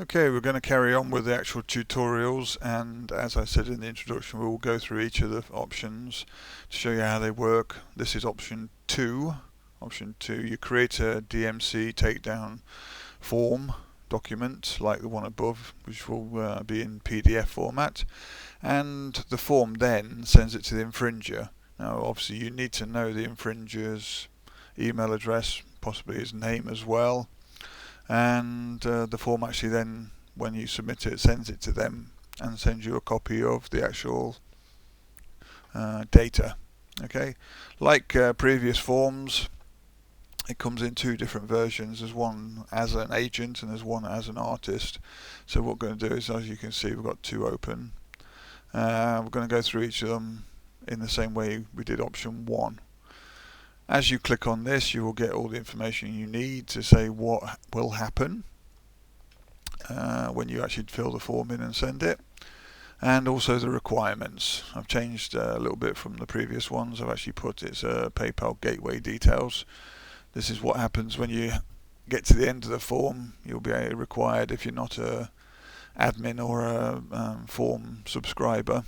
Okay, we're going to carry on with the actual tutorials, and as I said in the introduction, we will go through each of the options to show you how they work. This is option 2. Option 2, you create a DMC takedown form document like the one above, which will be in PDF format, and the form then sends it to the infringer. Now obviously you need to know the infringer's email address, possibly his name as well, and the form actually then, when you submit it, sends it to them and sends you a copy of the actual data. Okay, like previous forms, it comes in two different versions. There's one as an agent and there's one as an artist. So what we're going to do is, as you can see, we've got two open. We're going to go through each of them in the same way we did option 1. As you click on this, you will get all the information you need to say what will happen when you actually fill the form in and send it, and also the requirements. I've changed a little bit from the previous ones. I've actually put its PayPal gateway details. This is what happens when you get to the end of the form. You'll be required, if you're not a admin or a form subscriber,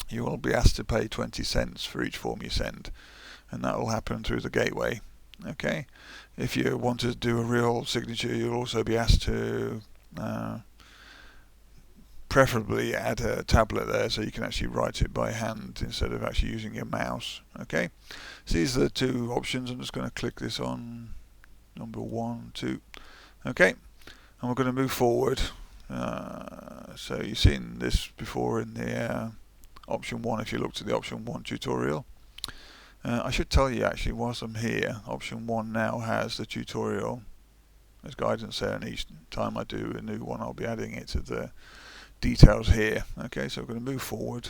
you will be asked to pay 20 cents for each form you send, and that will happen through the gateway. Okay, if you want to do a real signature, you'll also be asked to preferably add a tablet there so you can actually write it by hand instead of actually using your mouse. Okay, so these are the two options. I'm just going to click this on number 1, 2. Okay, and we're going to move forward. So you've seen this before in the option 1 if you looked at the option 1 tutorial. I should tell you actually, whilst I'm here, option 1 now has the tutorial. There's guidance there, and each time I do a new one I'll be adding it to the details here. Okay, so we're going to move forward.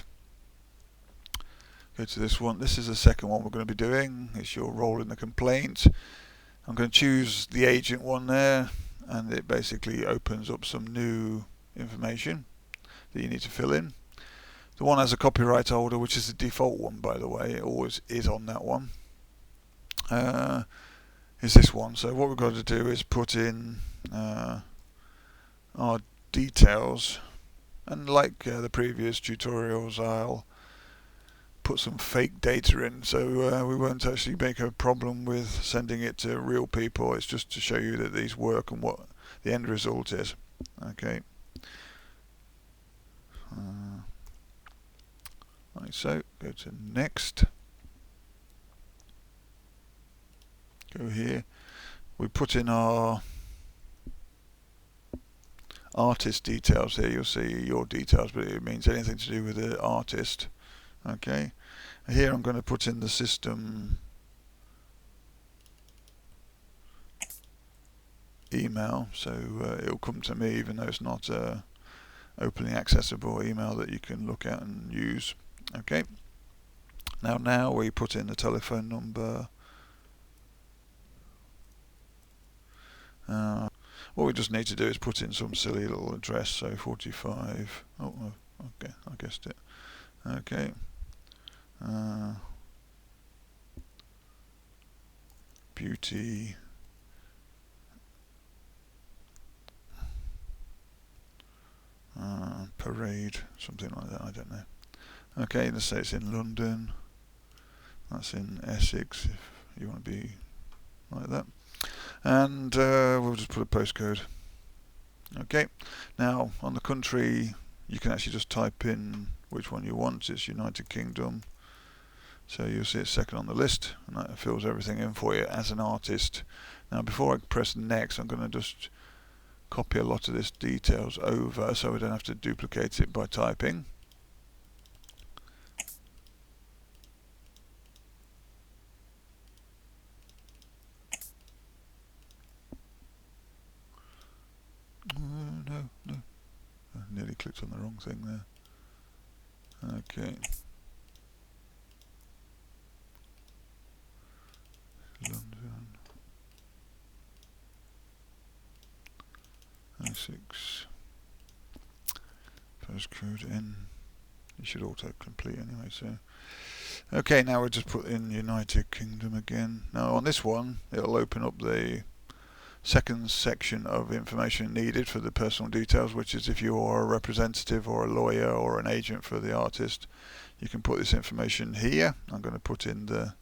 Go to this one. This is the second one we're going to be doing. It's your role in the complaint. I'm going to choose the agent one there, and it basically opens up some new information that you need to fill in. The one has a copyright holder, which is the default one, by the way. It always is on that one. Is this one. So what we've got to do is put in our details, and like the previous tutorials, I'll put some fake data in, so we won't actually make a problem with sending it to real people. It's just to show you that these work and what the end result is. Okay, like so. Go to next. Go here. We put in our artist details here. You'll see your details, but it means anything to do with the artist. Okay, here I'm going to put in the system email, so it'll come to me even though it's not a openly accessible email that you can look at and use. Okay, now we put in the telephone number. What we just need to do is put in some silly little address, so 45. Oh, okay, I guessed it. Okay. Beauty. Parade, something like that, I don't know. Okay, let's say it's in London. That's in Essex, if you want to be like that. And we'll just put a postcode. Okay, now on the country, you can actually just type in which one you want. It's United Kingdom, so you'll see it's second on the list, and that fills everything in for you as an artist. Now before I press next, I'm going to just copy a lot of this details over so we don't have to duplicate it by typing. No, I nearly clicked on the wrong thing there. Okay, London, Essex, postcode N. It should auto-complete anyway, so. Okay, now we'll just put in United Kingdom again. Now on this one, it'll open up the second section of information needed for the personal details, which is if you're a representative or a lawyer or an agent for the artist, you can put this information here. I'm going to put in the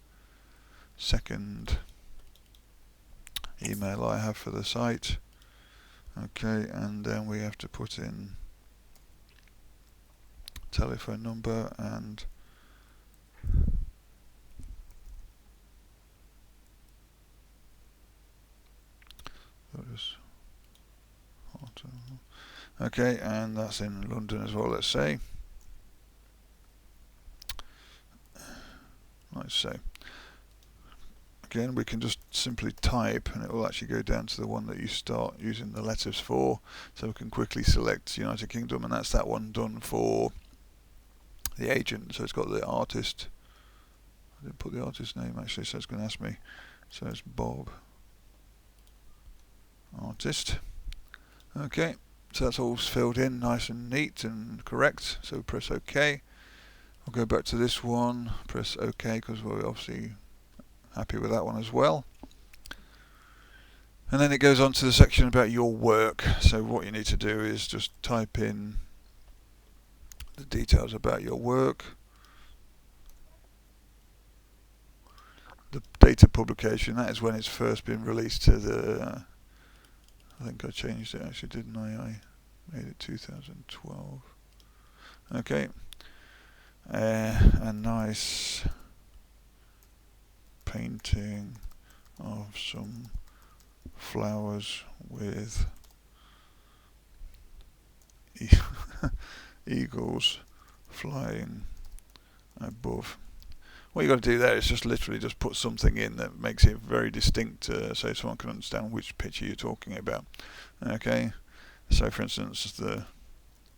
second email I have for the site. Okay, and then we have to put in telephone number and okay, and that's in London as well, let's say. Like so. Again, we can just simply type and it will actually go down to the one that you start using the letters for. So we can quickly select United Kingdom, and that's that one done for the agent. So it's got the artist. I didn't put the artist name actually, so it's going to ask me. So it's Bob Artist. Okay, so that's all filled in nice and neat and correct. So press OK. I'll go back to this one, press OK because we're obviously happy with that one as well. And then it goes on to the section about your work. So what you need to do is just type in the details about your work, the date of publication, that is when it's first been released to the, I think I changed it actually, didn't I made it 2012. Okay, a nice painting of some flowers with eagles flying above. What you got to do there is just literally just put something in that makes it very distinct, so someone can understand which picture you're talking about. Okay, so for instance, the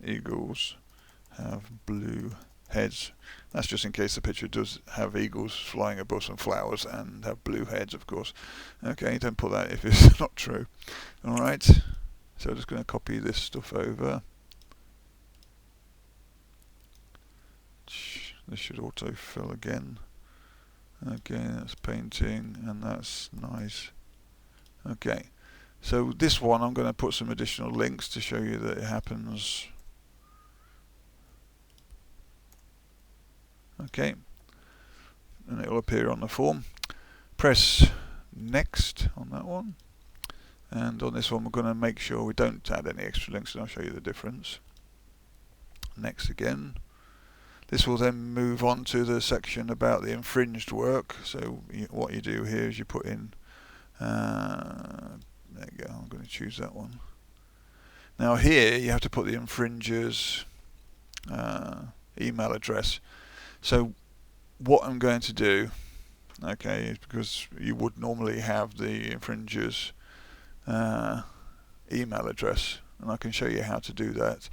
eagles have blue heads. That's just in case the picture does have eagles flying above some flowers and have blue heads, of course. Okay, don't put that if it's not true. Alright, so I'm just going to copy this stuff over. This should auto-fill again. Okay, that's painting, and that's nice. Okay, so this one I'm going to put some additional links to show you that it happens. Okay, and it will appear on the form. Press next on that one, and on this one we're going to make sure we don't add any extra links, and I'll show you the difference. Next again. This will then move on to the section about the infringed work. So what you do here is you put in, there you go, I'm going to choose that one. Now here you have to put the infringer's email address. So what I'm going to do, okay, is because you would normally have the infringer's email address, and I can show you how to do that.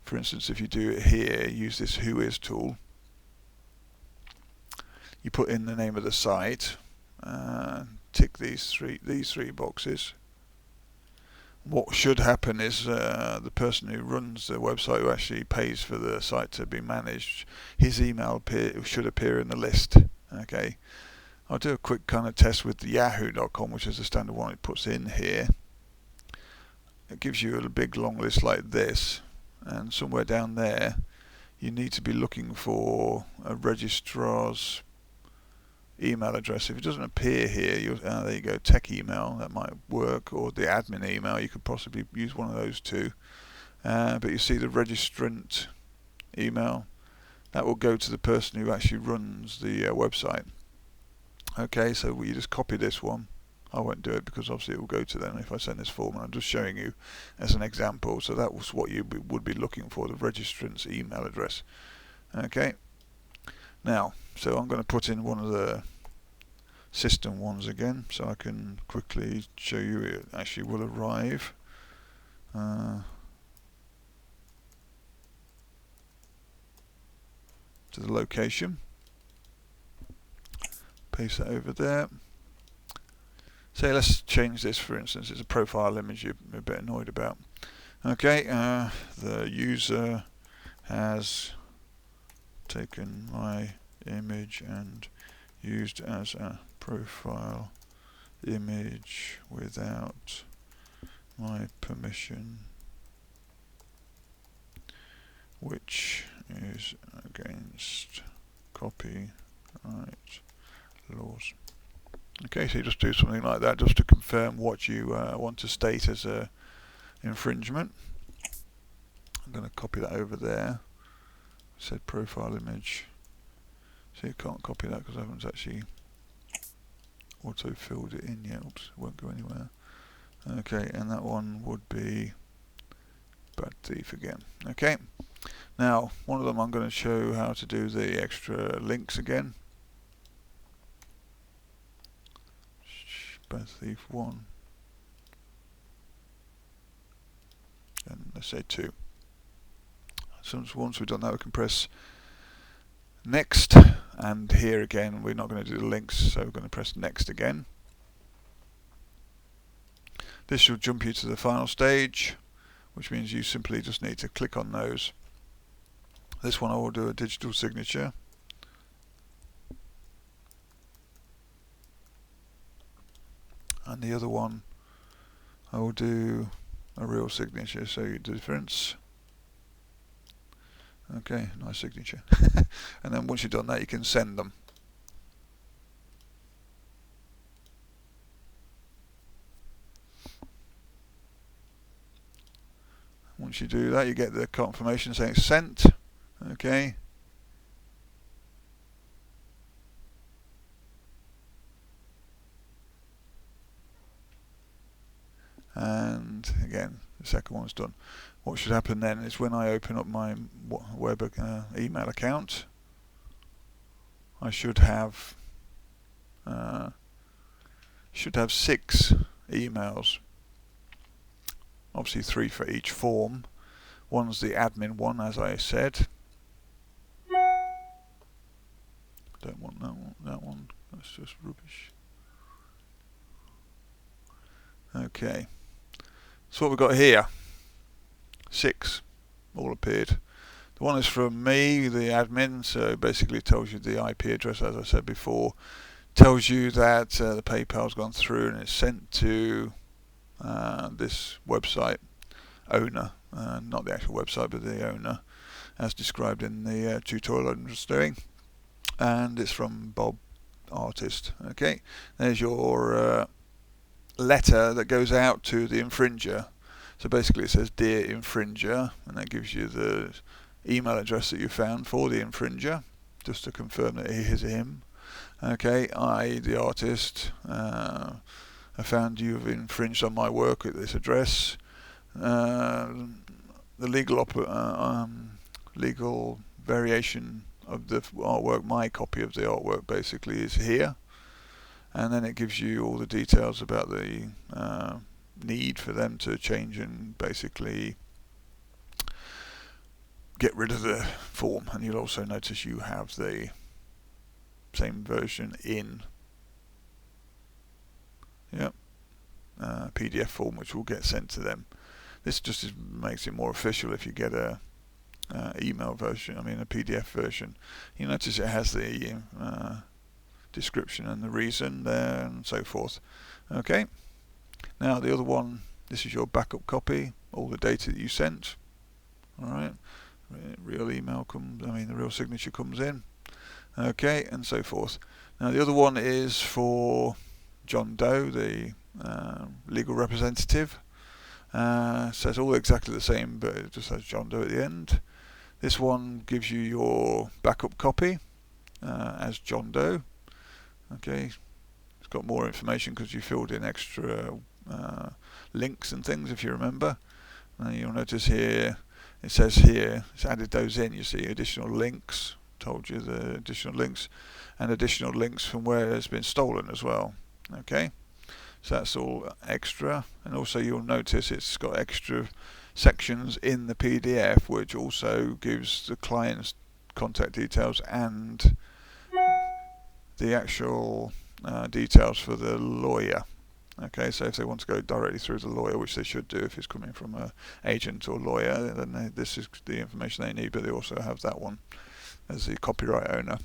For instance, if you do it here, use this whois tool. You put in the name of the site, tick these three boxes. What should happen is the person who runs the website, who actually pays for the site to be managed, his email should appear in the list. Okay, I'll do a quick kind of test with yahoo.com, which is the standard one it puts in here. It gives you a big long list like this. And somewhere down there you need to be looking for a registrar's email address. If it doesn't appear here, there you go, tech email, that might work, or the admin email, you could possibly use one of those two. But you see the registrant email, that will go to the person who actually runs the website. Okay, so you just copy this one. I won't do it because obviously it will go to them if I send this form, and I'm just showing you as an example. So that was what you would be looking for, the registrant's email address. Okay, now so I'm going to put in one of the system ones again so I can quickly show you it actually will arrive. To the location, paste that over there. So let's change this, for instance, it's a profile image you're a bit annoyed about. Okay, the user has taken my image and used as a profile image without my permission, which is against copyright laws. Okay, so you just do something like that just to confirm what you want to state as a infringement. I'm going to copy that over there. Said profile image. So you can't copy that because I haven't actually auto filled it in yet. Oops, it won't go anywhere. Okay, and that one would be bad thief again. Okay, now one of them I'm going to show how to do the extra links again. Bad thief 1 and let's say 2. So once we've done that, we can press next, and here again we're not going to do the links, so we're going to press next again. This will jump you to the final stage, which means you simply just need to click on those. This one I will do a digital signature. And the other one I will do a real signature, so you do the difference. Okay, nice signature. And then once you've done that, you can send them. Once you do that, you get the confirmation saying it's sent. Okay. And again, the second one's done. What should happen then is when I open up my web email account, I should have 6 emails. Obviously 3 for each form. One's the admin one, as I said. Don't want that one. That's just rubbish. Okay. So what we've got here, 6 all appeared. The one is from me, the admin, so basically it tells you the IP address, as I said before. Tells you that the PayPal's gone through and it's sent to this website owner, not the actual website but the owner, as described in the tutorial I'm just doing. And it's from Bob Artist. Okay, there's your letter that goes out to the infringer. So basically it says dear infringer, and that gives you the email address that you found for the infringer, just to confirm that it is him. Okay, I, the artist, I found you've infringed on my work at this address. The legal variation of the artwork, my copy of the artwork basically is here. And then it gives you all the details about the need for them to change and basically get rid of the form. And you'll also notice you have the same version in PDF form, which will get sent to them. This just makes it more official if you get a email version, a PDF version. You notice it has the description and the reason there and so forth. Okay, now the other one, this is your backup copy, all the data that you sent. Alright, real email comes, the real signature comes in. Okay, and so forth. Now the other one is for John Doe, the legal representative. Says all exactly the same, but it just has John Doe at the end. This one gives you your backup copy as John Doe. Okay, it's got more information because you filled in extra links and things, if you remember. And you'll notice here, it says here, it's added those in. You see additional links, told you the additional links, and additional links from where it's been stolen as well. Okay, so that's all extra. And also you'll notice it's got extra sections in the PDF, which also gives the client's contact details and the actual details for the lawyer. Okay, so if they want to go directly through the lawyer, which they should do if it's coming from an agent or lawyer, then this is the information they need, but they also have that one as the copyright owner.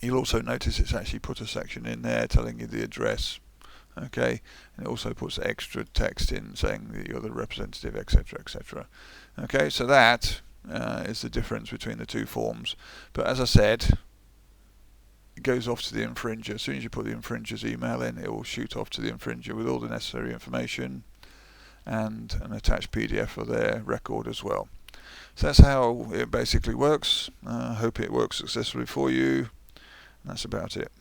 You'll also notice it's actually put a section in there telling you the address Okay, and it also puts extra text in saying that you're the representative, etc., etc. Okay, so that is the difference between the two forms. But as I said, it goes off to the infringer. As soon as you put the infringer's email in, it will shoot off to the infringer with all the necessary information and an attached PDF of their record as well. So that's how it basically works. I hope it works successfully for you. That's about it.